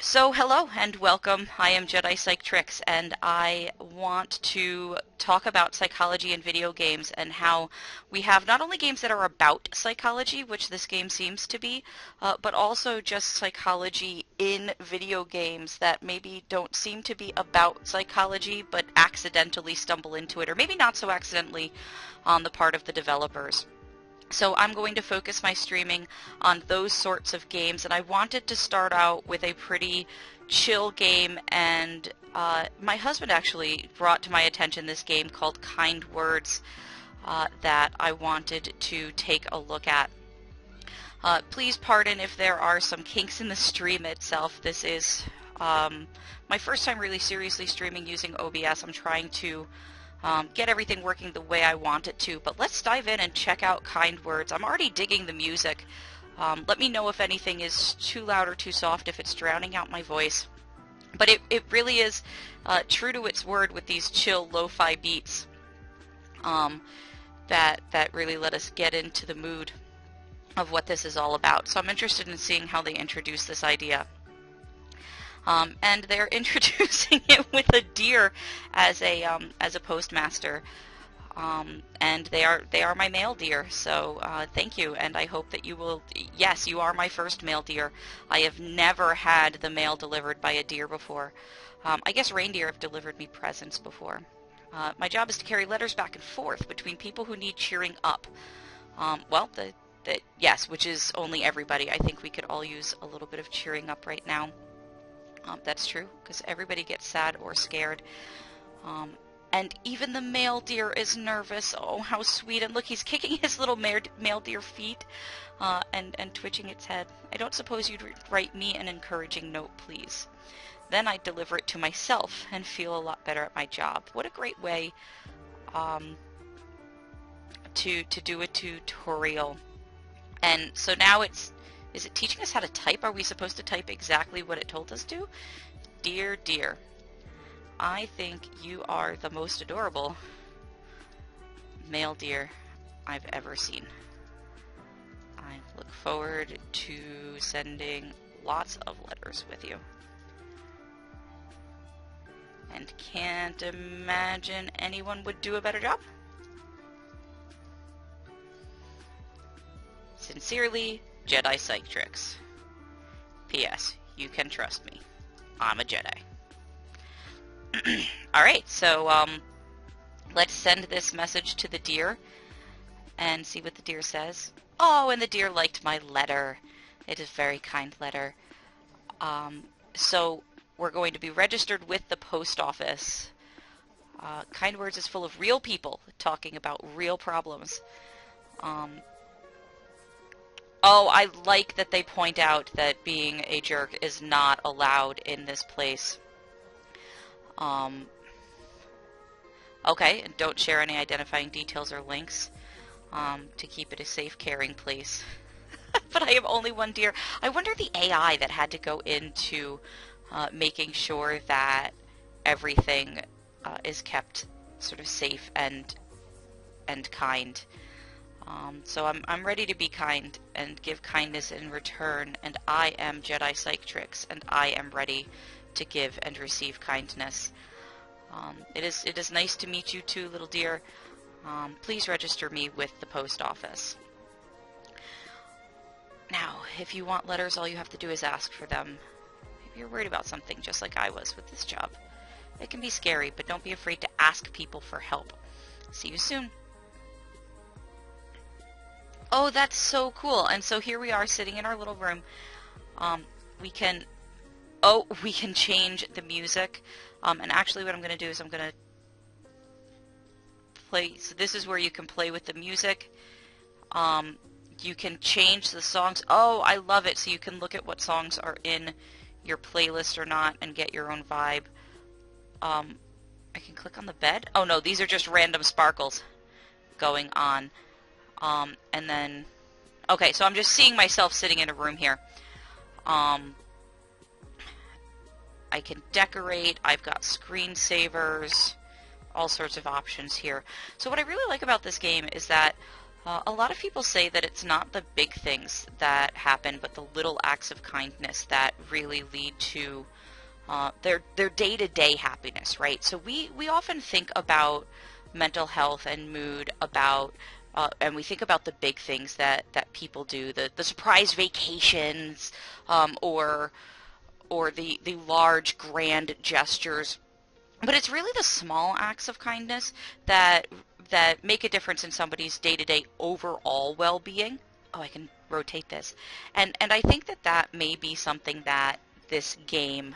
So hello and welcome. I am JediPsychTricks and I want to talk about psychology in video games and how we have not only games that are about psychology, which this game seems to be, but also just psychology in video games that maybe don't seem to be about psychology but accidentally stumble into it, or maybe not so accidentally on the part of the developers. So I'm going to focus my streaming on those sorts of games, and I wanted to start out with a pretty chill game, and my husband actually brought to my attention this game called Kind Words that I wanted to take a look at. Please pardon if there are some kinks in the stream itself. This is my first time really seriously streaming using OBS. I'm trying to get everything working the way I want it to. But let's dive in and check out Kind Words. I'm already digging the music. Let me know if anything is too loud or too soft, if it's drowning out my voice. But it really is true to its word with these chill lo-fi beats that really let us get into the mood of what this is all about. So I'm interested in seeing how they introduce this idea. And they're introducing it with a deer as a postmaster, and they are my male deer. So thank you, and I hope that you will. Yes, you are my first male deer. I have never had the mail delivered by a deer before. I guess reindeer have delivered me presents before. My job is to carry letters back and forth between people who need cheering up. Well, yes, which is only everybody. I think we could all use a little bit of cheering up right now. That's true, because everybody gets sad or scared. And even the male deer is nervous. Oh, how sweet. And look, he's kicking his little male deer feet and twitching its head. I don't suppose you'd write me an encouraging note, please. Then I'd deliver it to myself and feel a lot better at my job. What a great way to do a tutorial. And so now is it teaching us how to type? Are we supposed to type exactly what it told us to? Dear, dear, I think you are the most adorable male deer I've ever seen. I look forward to sending lots of letters with you. And can't imagine anyone would do a better job. Sincerely, JediPsychTricks. P.S. You can trust me. I'm a Jedi. Alright, so let's send this message to the deer and see what the deer says. Oh, and the deer liked my letter. It is a very kind letter. So we're going to be registered with the post office. Kind Words is full of real people talking about real problems. Oh, I like that they point out that being a jerk is not allowed in this place. Okay, and don't share any identifying details or links to keep it a safe, caring place. But I have only one deer. I wonder the AI that had to go into making sure that everything is kept sort of safe and kind. So I'm ready to be kind and give kindness in return, and I am JediPsychTricks, and I am ready to give and receive kindness. It is nice to meet you too, little dear. Please register me with the post office. Now, if you want letters, all you have to do is ask for them. If you're worried about something, just like I was with this job. It can be scary, but don't be afraid to ask people for help. See you soon. Oh, that's so cool. And so here we are sitting in our little room. We can change the music. And actually what I'm going to do is I'm going to play. So this is where you can play with the music. You can change the songs. Oh, I love it. So you can look at what songs are in your playlist or not and get your own vibe. I can click on the bed. Oh no, these are just random sparkles going on. And then, okay, so I'm just seeing myself sitting in a room here. I can decorate, I've got screensavers, all sorts of options here. So what I really like about this game is that A lot of people say that it's not the big things that happen, but the little acts of kindness that really lead to their day-to-day happiness, right? So we often think about mental health and mood and we think about the big things that people do, the surprise vacations, or the large grand gestures. But it's really the small acts of kindness that make a difference in somebody's day-to-day overall well-being. Oh, I can rotate this. And I think that may be something that this game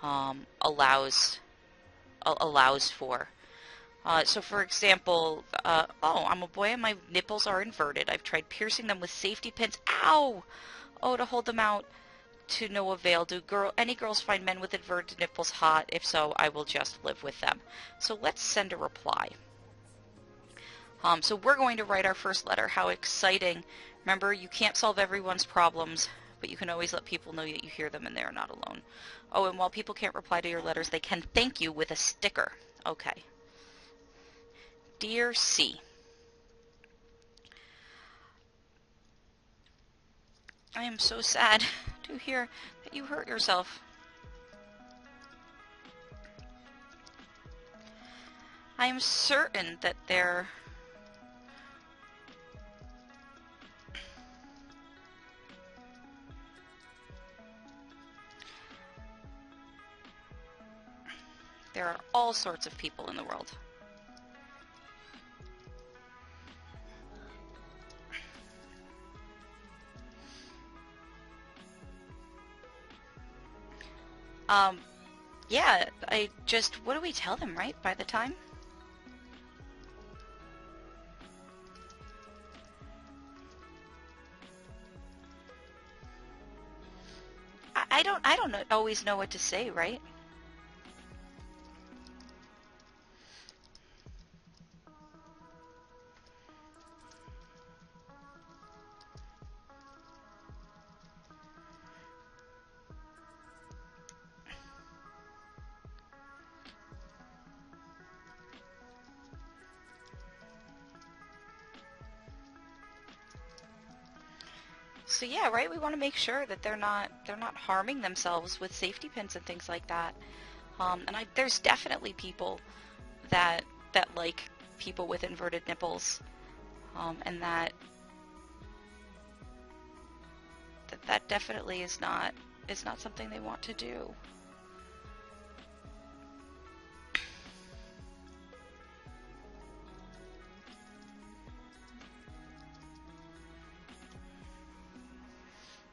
allows for. So for example, oh, I'm a boy and my nipples are inverted. I've tried piercing them with safety pins. Ow! Oh, to hold them out to no avail. Do any girls find men with inverted nipples hot? If so, I will just live with them. So let's send a reply. So we're going to write our first letter. How exciting. Remember, you can't solve everyone's problems, but you can always let people know that you hear them and they are not alone. Oh, and while people can't reply to your letters, they can thank you with a sticker. Okay. Dear C, I am so sad to hear that you hurt yourself. I am certain that there are all sorts of people in the world. Yeah, what do we tell them, right, by the time? I don't always know what to say, right? So yeah, right. We want to make sure that they're not harming themselves with safety pins and things like that. There's definitely people that like people with inverted nipples, and that definitely is not something they want to do.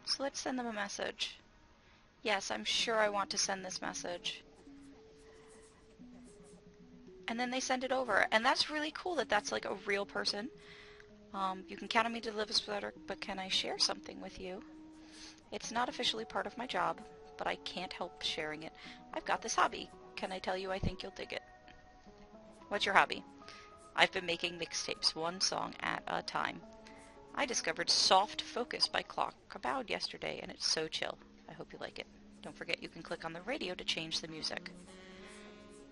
So let's send them a message. Yes, I'm sure I want to send this message. And then they send it over. And that's really cool that that's like a real person. You can count on me to deliver this letter, but can I share something with you? It's not officially part of my job, but I can't help sharing it. I've got this hobby. Can I tell you I think you'll dig it? What's your hobby? I've been making mixtapes, one song at a time. I discovered Soft Focus by Clock About yesterday, and it's so chill. I hope you like it. Don't forget you can click on the radio to change the music.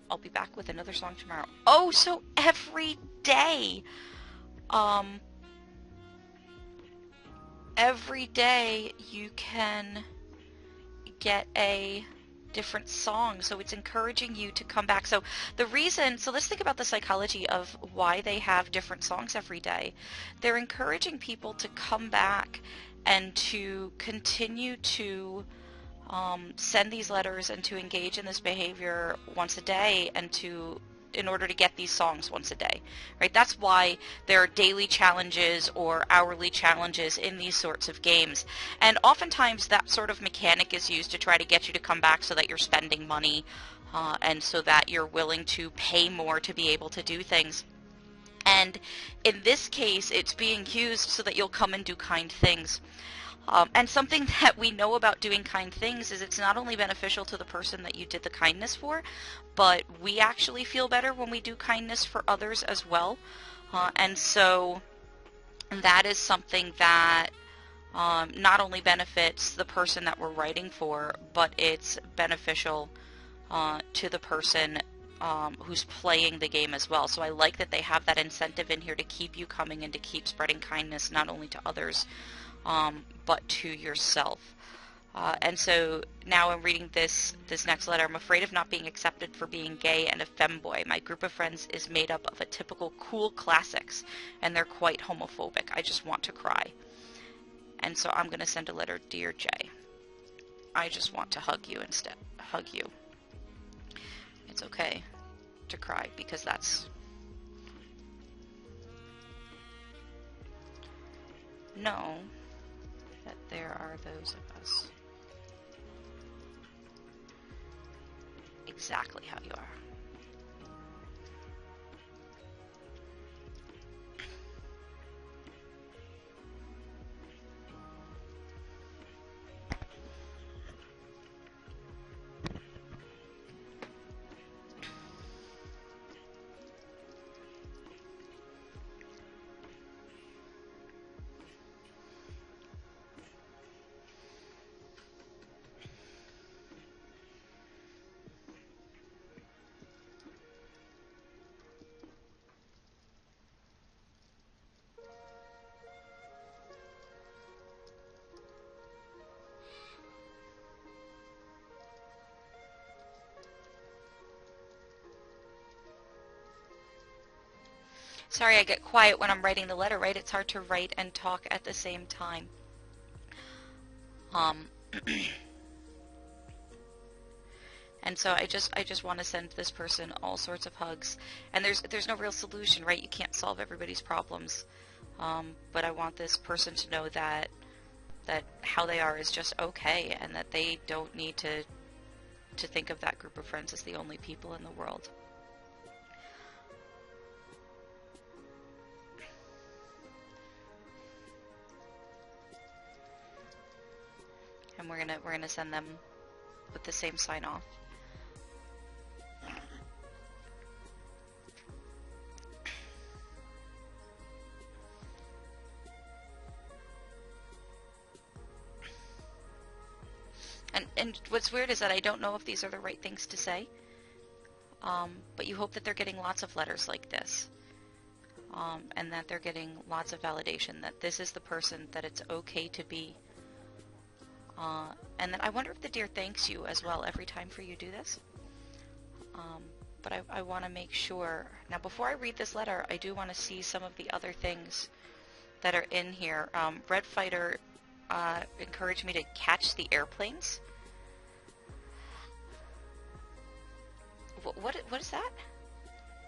I'll be back with another song tomorrow. Oh, so every day! Every day you can get a different song, so it's encouraging you to come back. So let's think about the psychology of why they have different songs every day. They're encouraging people to come back and to continue to send these letters and to engage in this behavior once a day and in order to get these songs once a day, right? That's why there are daily challenges or hourly challenges in these sorts of games. And oftentimes that sort of mechanic is used to try to get you to come back so that you're spending money and so that you're willing to pay more to be able to do things. And in this case, it's being used so that you'll come and do kind things. And something that we know about doing kind things is it's not only beneficial to the person that you did the kindness for, but we actually feel better when we do kindness for others as well. And so that is something that not only benefits the person that we're writing for, but it's beneficial to the person who's playing the game as well. So I like that they have that incentive in here to keep you coming and to keep spreading kindness not only to others, but to yourself. And so now I'm reading this next letter. I'm afraid of not being accepted for being gay and a femboy. My group of friends is made up of a typical cool classics, and they're quite homophobic. I just want to cry. And so I'm going to send a letter, Dear Jay. I just want to hug you instead. Hug you. It's okay to cry because that's... Know that there are those of us exactly how you are. Sorry, I get quiet when I'm writing the letter, right? It's hard to write and talk at the same time. And so I just want to send this person all sorts of hugs. And there's no real solution, right? You can't solve everybody's problems. But I want this person to know that how they are is just okay, and that they don't need to think of that group of friends as the only people in the world. And we're gonna send them with the same sign off. And what's weird is that I don't know if these are the right things to say. But you hope that they're getting lots of letters like this. And that they're getting lots of validation that this is the person that it's okay to be. And then I wonder if the deer thanks you as well every time for you do this. But I want to make sure. Now, before I read this letter, I do want to see some of the other things that are in here. Red Fighter encouraged me to catch the airplanes. What is that?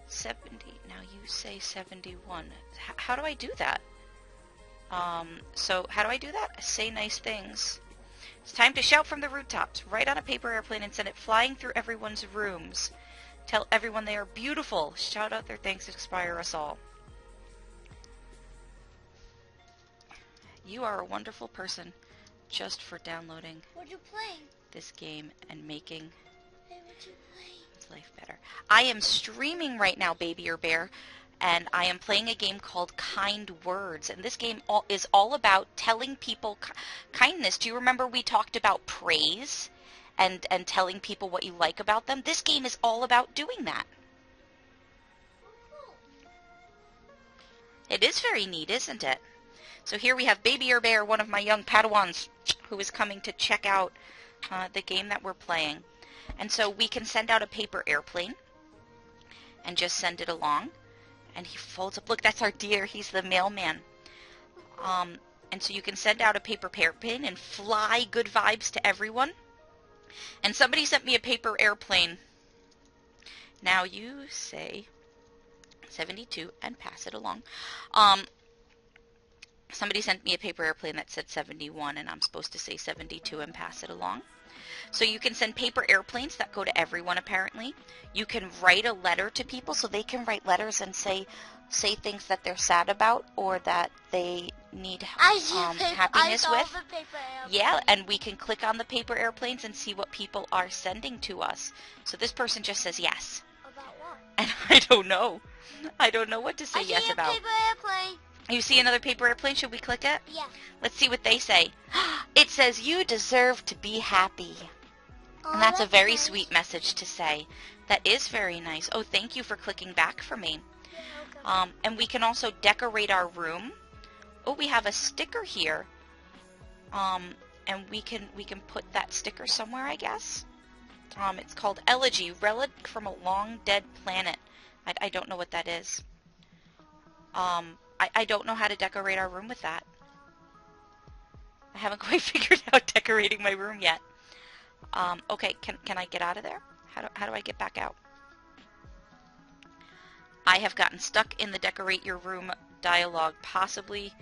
70. Now you say 71. How do I do that? So how do I do that? Say nice things. It's time to shout from the rooftops. Write on a paper airplane and send it flying through everyone's rooms. Tell everyone they are beautiful. Shout out their thanks, inspire us all. You are a wonderful person just for downloading this game and making life better. I am streaming right now, Baby or Bear, and I am playing a game called Kind Words, and this game is all about telling people kindness. Do you remember we talked about praise and telling people what you like about them? This game is all about doing that. It is very neat, isn't it? So here we have Baby or Bear, one of my young Padawans, who is coming to check out the game that we're playing. And so we can send out a paper airplane and just send it along. And he folds up. Look, that's our deer. He's the mailman. And so you can send out a paper airplane and fly good vibes to everyone. And somebody sent me a paper airplane. Now you say 72 and pass it along. Somebody sent me a paper airplane that said 71, and I'm supposed to say 72 and pass it along. So you can send paper airplanes that go to everyone, apparently. You can write a letter to people, so they can write letters and say things that they're sad about or that they need happiness with. Yeah, and we can click on the paper airplanes and see what people are sending to us. So this person just says yes. About what? And I don't know. I don't know what to say yes about. Paper airplane. You see another paper airplane? Should we click it? Yeah. Let's see what they say. It says, you deserve to be happy. And that's a very sweet message to say. That is very nice. Oh, thank you for clicking back for me. And we can also decorate our room. Oh, we have a sticker here. And we can put that sticker somewhere, I guess. It's called Elegy, Relic from a Long Dead Planet. I don't know what that is. I don't know how to decorate our room with that. I haven't quite figured out decorating my room yet. Okay, can I get out of there? How do I get back out? I have gotten stuck in the decorate your room dialogue, possibly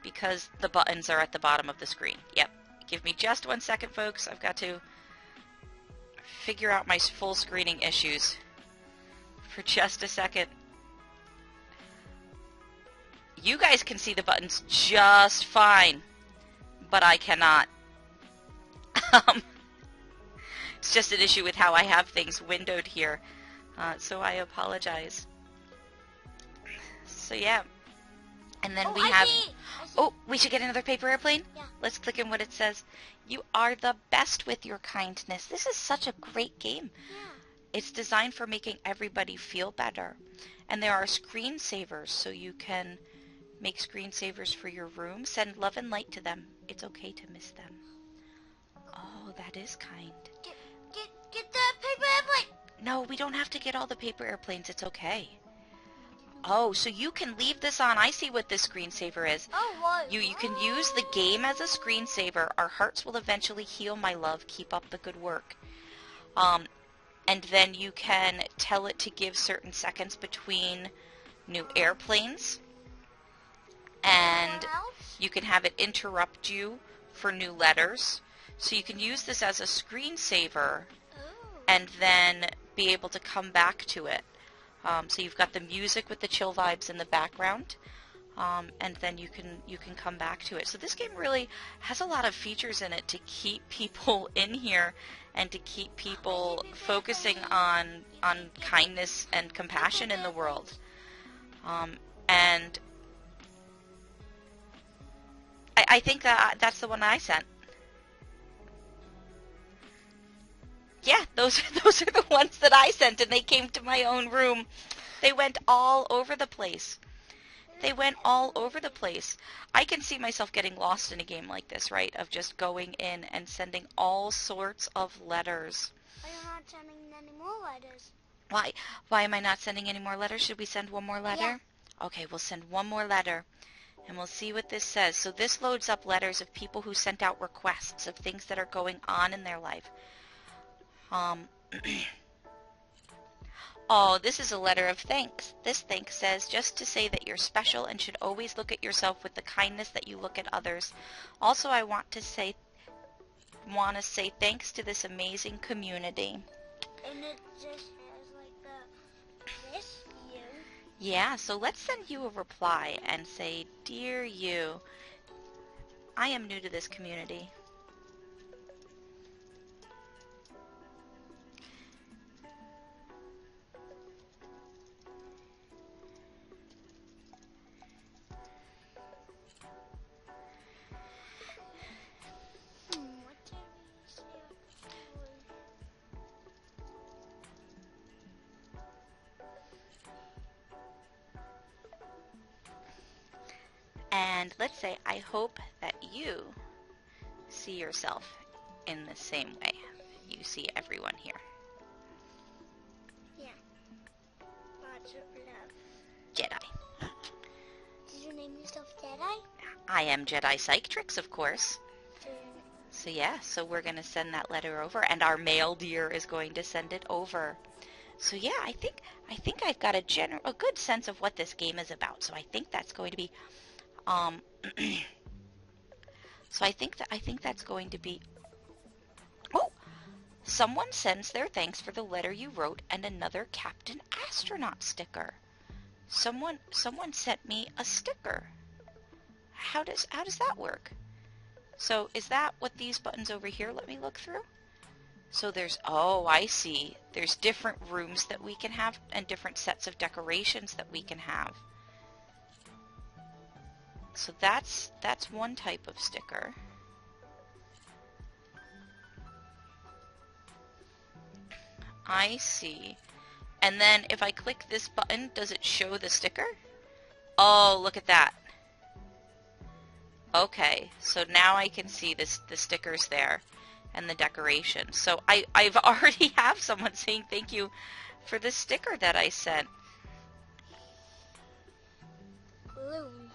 because the buttons are at the bottom of the screen. Yep. Give me just 1 second, folks. I've got to figure out my full screening issues for just a second. You guys can see the buttons just fine, but I cannot. It's just an issue with how I have things windowed here, so I apologize. So yeah, and then we have... Oh, we should get another paper airplane? Yeah. Let's click on what it says. You are the best with your kindness. This is such a great game. Yeah. It's designed for making everybody feel better. And there are screensavers, so you can make screensavers for your room. Send love and light to them. It's okay to miss them. Oh, that is kind. Get the paper airplane. No, we don't have to get all the paper airplanes. It's okay. Oh, so you can leave this on. I see what this screensaver is. Oh, what? You can use the game as a screensaver. Our hearts will eventually heal, my love. Keep up the good work. And then you can tell it to give certain seconds between new airplanes. And you can have it interrupt you for new letters. So you can use this as a screensaver and then be able to come back to it. So you've got the music with the chill vibes in the background, and then you can come back to it. So this game really has a lot of features in it to keep people in here and to keep people focusing on kindness and compassion in the world. And I think that's the one I sent. Yeah, those are the ones that I sent, and they came to my own room. They went all over the place. They went all over the place. I can see myself getting lost in a game like this, right? Of just going in and sending all sorts of letters. Are you not sending any more letters? Why am I not sending any more letters? Should we send one more letter? Yeah. Okay, we'll send one more letter, and we'll see what this says. So this loads up letters of people who sent out requests of things that are going on in their life. Oh, this is a letter of thanks. This thanks says, just to say that you're special and should always look at yourself with the kindness that you look at others. Also, I want to say thanks to this amazing community. And it just has like this you. Yeah, so let's send you a reply and say, Dear you, I am new to this community. And let's say, I hope that you see yourself in the same way you see everyone here. Yeah. Lots of love. Jedi. Did you name yourself Jedi? I am JediPsychTricks, of course. So So yeah, so we're going to send that letter over, and our male deer is going to send it over. So yeah, I think I've got a good sense of what this game is about. So I think that's going to be so I think that's going to be... Oh! Someone sends their thanks for the letter you wrote and another Captain Astronaut sticker. Someone sent me a sticker. How does that work? So is that what these buttons over here let me look through? So there's... Oh, I see. There's different rooms that we can have and different sets of decorations that we can have. So that's one type of sticker. I see. And then if I click this button, does it show the sticker? Oh, look at that. Okay, so now I can see this, the stickers there and the decoration. So I've already have someone saying thank you for the sticker that I sent. Balloon.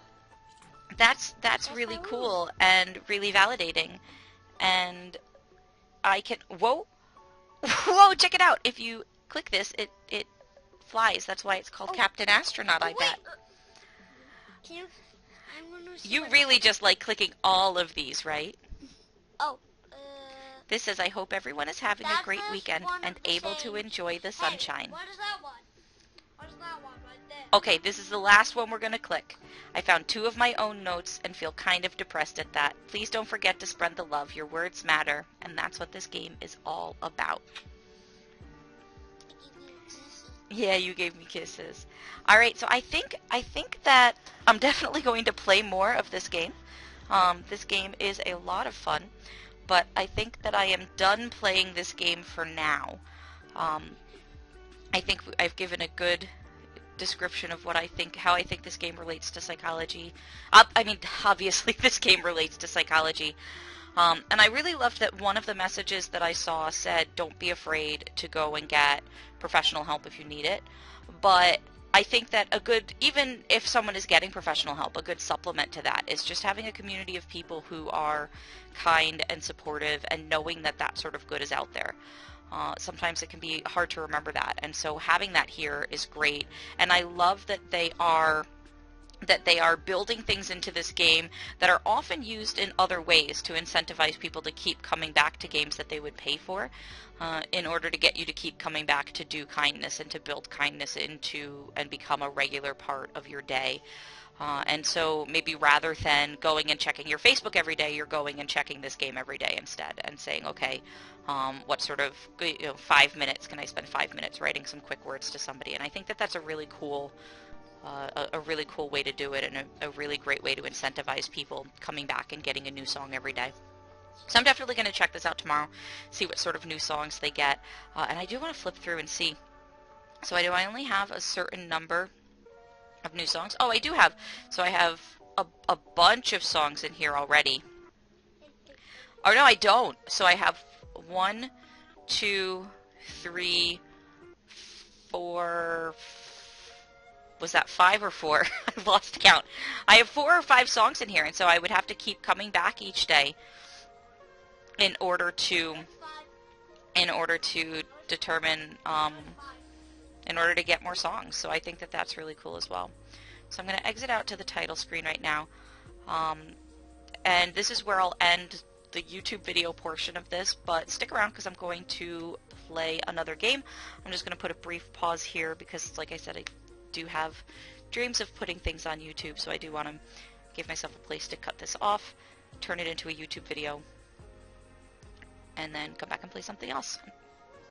That's really cool and really validating. And I can, whoa, whoa, check it out. If you click this, it flies. That's why it's called Captain Astronaut, I bet. Can you, I'm gonna see You what really just like clicking all of these, right? Oh, This says, I hope everyone is having a that's great this weekend one and able to saying, enjoy the hey, sunshine. what is that one? What is that one right there? Okay, this is the last one we're going to click. I found 2 of my own notes and feel kind of depressed at that. Please don't forget to spread the love. Your words matter, and that's what this game is all about. Yeah, you gave me kisses. All right, so I think that I'm definitely going to play more of this game. This game is a lot of fun, but I think that I am done playing this game for now. I think I've given a good description of what I think, how I think this game relates to psychology. I mean, obviously this game relates to psychology. And I really loved that one of the messages that I saw said, don't be afraid to go and get professional help if you need it. But I think that a good, even if someone is getting professional help, a good supplement to that is just having a community of people who are kind and supportive and knowing that that sort of good is out there. Sometimes it can be hard to remember that, and so having that here is great. And I love that they are building things into this game that are often used in other ways to incentivize people to keep coming back to games that they would pay for, in order to get you to keep coming back to do kindness and to build kindness into and become a regular part of your day. And so maybe rather than going and checking your Facebook every day, you're going and checking this game every day instead and saying, okay, what sort of 5 minutes can I spend 5 minutes writing some quick words to somebody? And I think that that's a really cool way to do it, and a really great way to incentivize people coming back and getting a new song every day. So I'm definitely going to check this out tomorrow, see what sort of new songs they get. And I do want to flip through and see. So I only have a certain number of new songs. Oh, I do have. So I have a bunch of songs in here already. Oh, no, I don't. So I have 1, 2, 3, 4... Was that 5 or 4? I lost count. I have 4 or 5 songs in here, and so I would have to keep coming back each day in order to determine, in order to get more songs. So I think that that's really cool as well. So I'm going to exit out to the title screen right now. And this is where I'll end the YouTube video portion of this, but stick around because I'm going to play another game. I'm just going to put a brief pause here because, like I said, I do have dreams of putting things on YouTube, so I do want to give myself a place to cut this off, turn it into a YouTube video, and then come back and play something else.